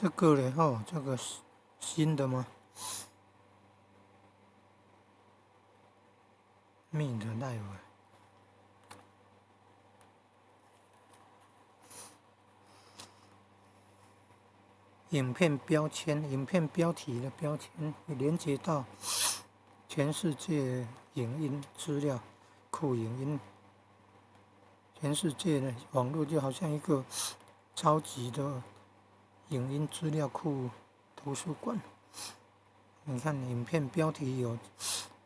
这个嘞吼，这个是新的吗？Mint Live。影片标签、影片标题的标签，连接到全世界影音资料库影音。全世界的网络就好像一个超级的影音资料库图书馆。你看，影片标题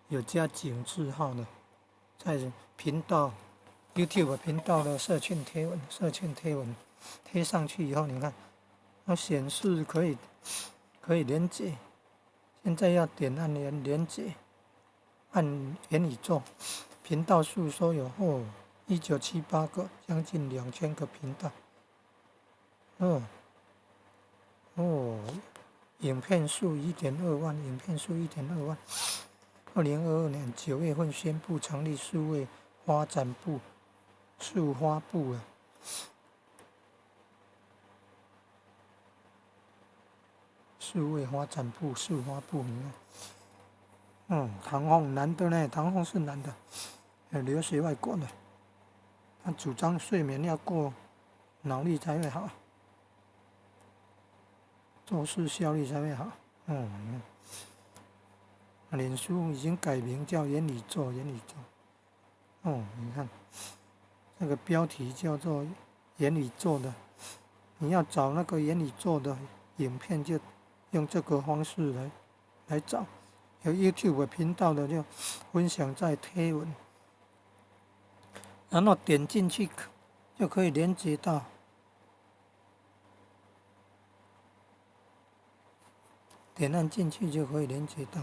有加井字号的，在频道 YouTube 频道的社群贴文贴上去以后，你看它显示可以连接。现在要点按连接，按元宇宙频道数说有1978个，将近2000个频道。影片数1.2万，影片数1.2万。2022年9月份宣布成立数位发展部，数发部啊。数位发展部，数发部，你看，唐凤男的呢？唐凤是男的，留学外国的。他主张睡眠要够，脑力才会好，做事效率才会好。脸书已经改名叫元宇宙，元宇宙。你看，这个标题叫做元宇宙的，你要找那个元宇宙的影片，就用这个方式来找。有 YouTube 频道的就分享在贴文，然后点进去就可以连接到。点按进去就可以连接到。